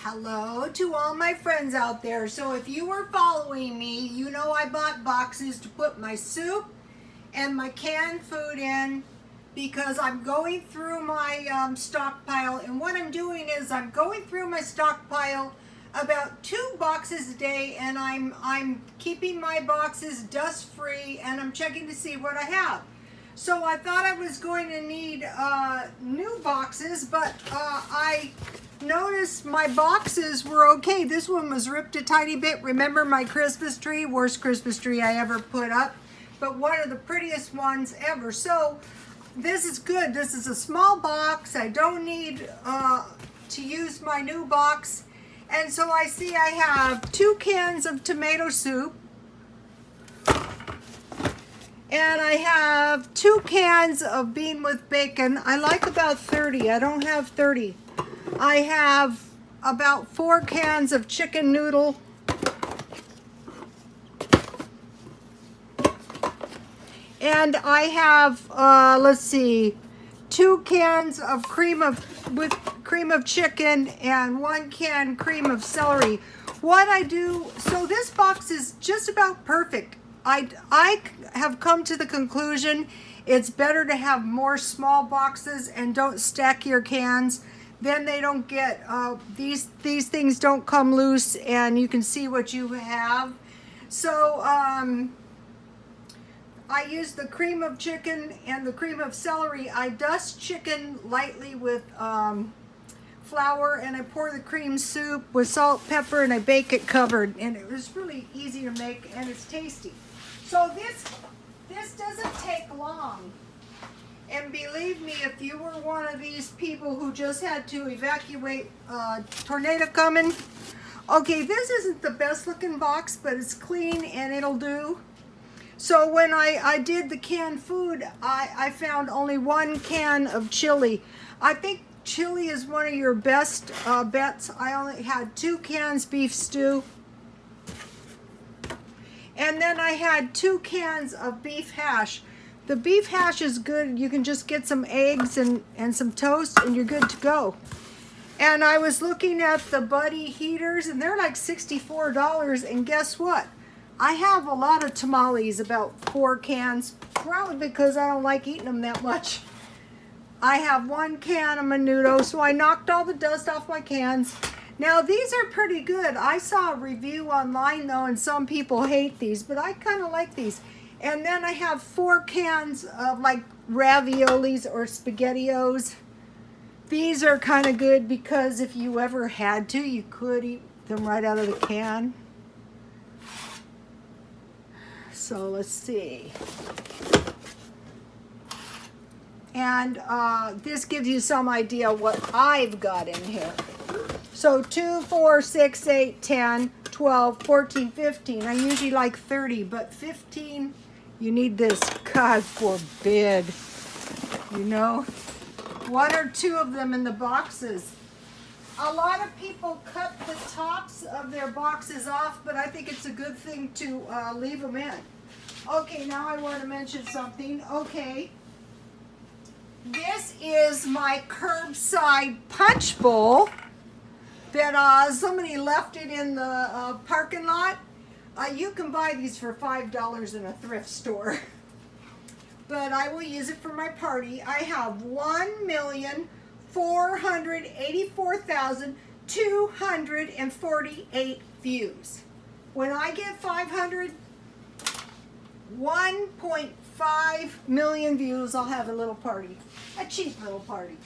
Hello to all my friends out there. So if you were following me, you know I bought boxes to put my soup and my canned food in because I'm going through my stockpile, and what I'm doing is I'm going through my stockpile about 2 boxes a day, and I'm keeping my boxes dust free, and I'm checking to see what I have. So I thought I was going to need new boxes, but I noticed my boxes were okay. This one was ripped a tiny bit. Remember my Christmas tree? Worst Christmas tree I ever put up, but one of the prettiest ones ever. So this is good. This is a small box. I don't need to use my new box. And so I see I have 2 cans of tomato soup. And I have 2 cans of bean with bacon. I like about 30. I don't have 30. I have about 4 cans of chicken noodle. And I have, let's see, 2 cans of cream of chicken and 1 can cream of celery. What I do, so this box is just about perfect. I have come to the conclusion it's better to have more small boxes and don't stack your cans. Then they don't get, these things don't come loose and you can see what you have. So I use the cream of chicken and the cream of celery. I dust chicken lightly with flour, and I pour the cream soup with salt, pepper, and I bake it covered. And it was really easy to make, and it's tasty. So this doesn't take long. And believe me, if you were one of these people who just had to evacuate a tornado coming, okay, this isn't the best looking box, but it's clean and it'll do. So when I did the canned food, I found only 1 can of chili. I think chili is one of your best bets. I only had 2 cans beef stew. And then I had 2 cans of beef hash. The beef hash is good. You can just get some eggs and some toast and you're good to go. And I was looking at the Buddy heaters and they're like $64. And guess what? I have a lot of tamales, about 4 cans, probably because I don't like eating them that much. I have 1 can of menudo, so I knocked all the dust off my cans. Now these are pretty good. I saw a review online though, and some people hate these, but I kind of like these. And then I have 4 cans of like raviolis or SpaghettiOs. These are kind of good because if you ever had to, you could eat them right out of the can. So let's see. And this gives you some idea what I've got in here. So 2, 4, 6, 8, 10, 12, 14, 15. I usually like 30, but 15, you need this. God forbid. You know, 1 or 2 of them in the boxes. A lot of people cut the tops of their boxes off, but I think it's a good thing to leave them in. Okay, now I want to mention something. Okay, this is my curbside punch bowl that somebody left it in the parking lot. You can buy these for $5 in a thrift store. But I will use it for my party. I have 1,484,248 views. When I get 500, 1.5 million views, I'll have a little party. A cheap little party.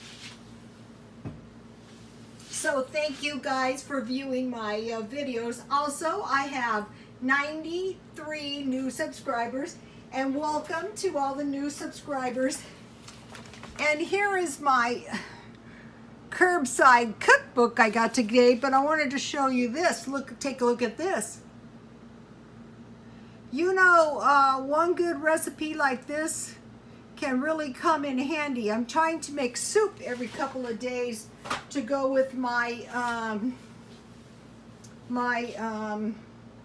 So thank you guys for viewing my videos. Also, I have 93 new subscribers, and welcome to all the new subscribers. And here is my curbside cookbook I got today, but I wanted to show you this. Look, take a look at this. You know, one good recipe like this can really come in handy. I'm trying to make soup every couple of days to go with my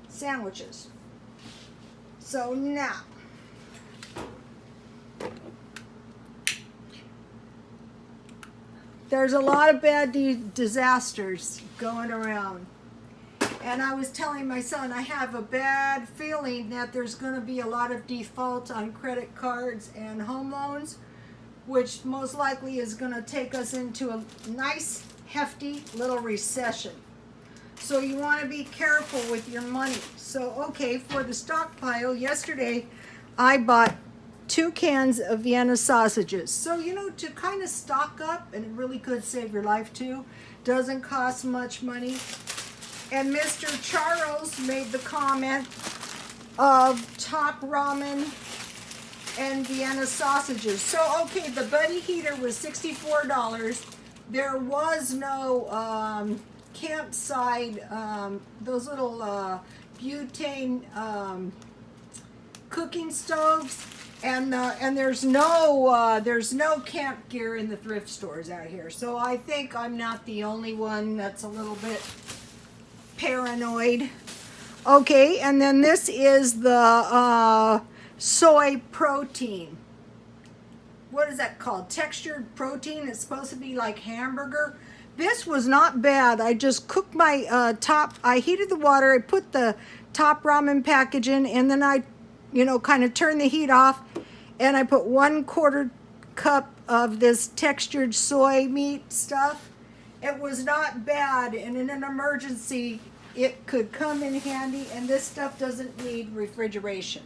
sandwiches. So now, there's a lot of bad disasters going around. And I was telling my son, I have a bad feeling that there's going to be a lot of default on credit cards and home loans, which most likely is going to take us into a nice, hefty little recession. So you want to be careful with your money. So, okay, for the stockpile, yesterday I bought 2 cans of Vienna sausages. So, you know, to kind of stock up, and it really could save your life too, doesn't cost much money. And Mr. Charles made the comment of top ramen and Vienna sausages. So, okay, the buddy heater was $64. There was no campsite, those little butane cooking stoves, and there's no camp gear in the thrift stores out here. So I think I'm not the only one that's a little bit paranoid. Okay, and then this is the Soy Protein. What is that called? Textured protein. It's supposed to be like hamburger. This was not bad. I just cooked my I heated the water, I put the top ramen package in, and then I, you know, kind of turned the heat off, and I put 1/4 cup of this textured soy meat stuff. It was not bad, and in an emergency, it could come in handy, and this stuff doesn't need refrigeration.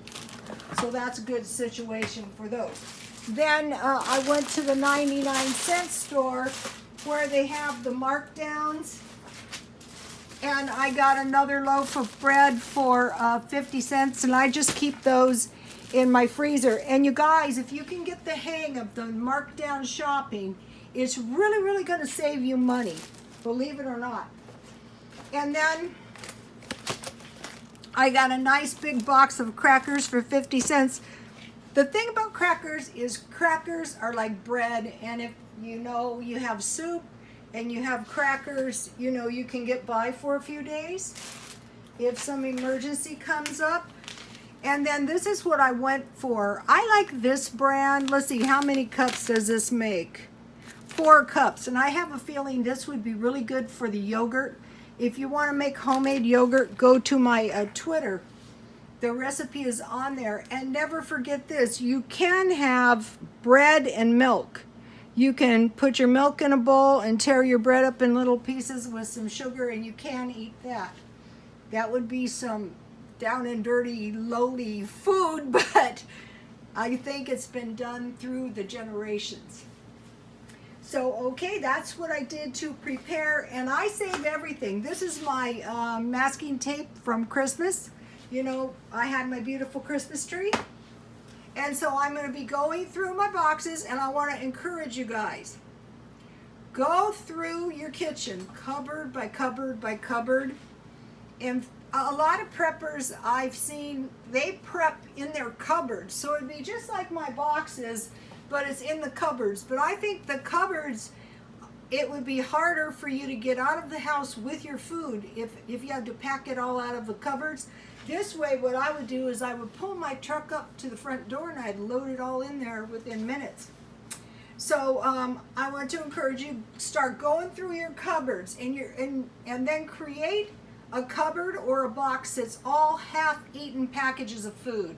So that's a good situation for those. Then I went to the 99-cent store where they have the markdowns, and I got another loaf of bread for 50 cents, and I just keep those in my freezer. And you guys, if you can get the hang of the markdown shopping, it's really, really going to save you money, believe it or not. And then I got a nice big box of crackers for 50 cents. The thing about crackers is crackers are like bread, and if you know you have soup and you have crackers, you know you can get by for a few days if some emergency comes up. And then this is what I went for. I like this brand. Let's see, how many cups does this make? 4 cups, and I have a feeling this would be really good for the yogurt. If you want to make homemade yogurt, go to my Twitter. The recipe is on there. And never forget this, you can have bread and milk. You can put your milk in a bowl and tear your bread up in little pieces with some sugar, and you can eat that. That would be some down and dirty, lowly food, but I think it's been done through the generations. So, okay, that's what I did to prepare, and I save everything. This is my masking tape from Christmas. You know, I had my beautiful Christmas tree. And so I'm going to be going through my boxes, and I want to encourage you guys. Go through your kitchen, cupboard by cupboard by cupboard. And a lot of preppers I've seen, they prep in their cupboards. So it'd be just like my boxes, but it's in the cupboards. But I think the cupboards, it would be harder for you to get out of the house with your food if you had to pack it all out of the cupboards. This way, what I would do is I would pull my truck up to the front door and I'd load it all in there within minutes. So I want to encourage you, start going through your cupboards and then create a cupboard or a box that's all half-eaten packages of food.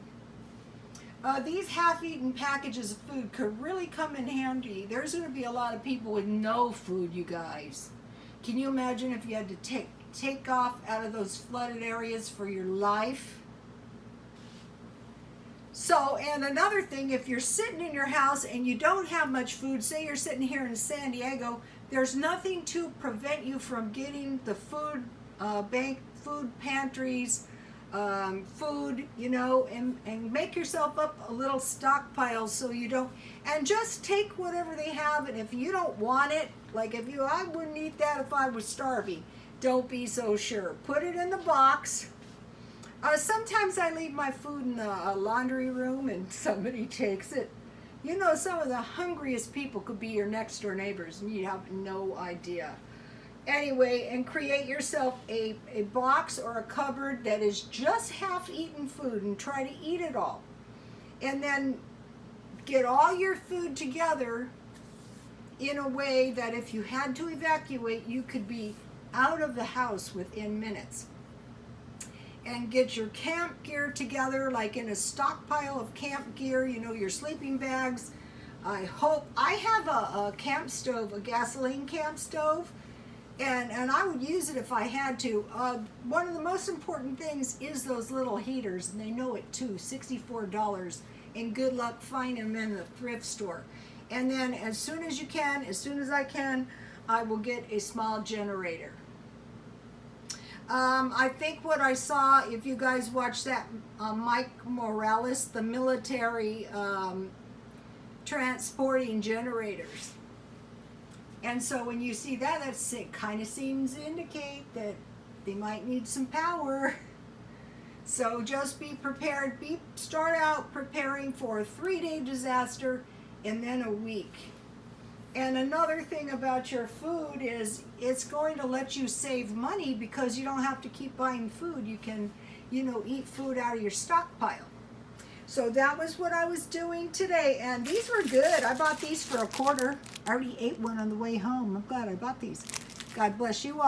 These half-eaten packages of food could really come in handy. There's going to be a lot of people with no food, you guys. Can you imagine if you had to take off out of those flooded areas for your life? So, and another thing, if you're sitting in your house and you don't have much food, say you're sitting here in San Diego, there's nothing to prevent you from getting the food bank, food pantries, food, you know, and make yourself up a little stockpile so you don't, and just take whatever they have, and if you don't want it, like I wouldn't eat that if I was starving. Don't be so sure. Put it in the box. Sometimes I leave my food in the laundry room and somebody takes it. You know, some of the hungriest people could be your next door neighbors and you have no idea. Anyway, and create yourself a box or a cupboard that is just half-eaten food and try to eat it all. And then get all your food together in a way that if you had to evacuate, you could be out of the house within minutes. And get your camp gear together, like in a stockpile of camp gear, you know, your sleeping bags. I have a camp stove, a gasoline camp stove, and I would use it if I had to. One of the most important things is those little heaters, and they know it too, $64, and good luck finding them in the thrift store. And then as soon as you can, as soon as I can, I will get a small generator. I think what I saw, if you guys watched that Mike Morales, the military transporting generators. And so when you see that, it kind of seems to indicate that they might need some power. So just be prepared. Start out preparing for a 3-day disaster and then a week. And another thing about your food is it's going to let you save money because you don't have to keep buying food. You can, you know, eat food out of your stockpile. So that was what I was doing today. And these were good. I bought these for $1. I already ate one on the way home. I'm glad I bought these. God bless you all.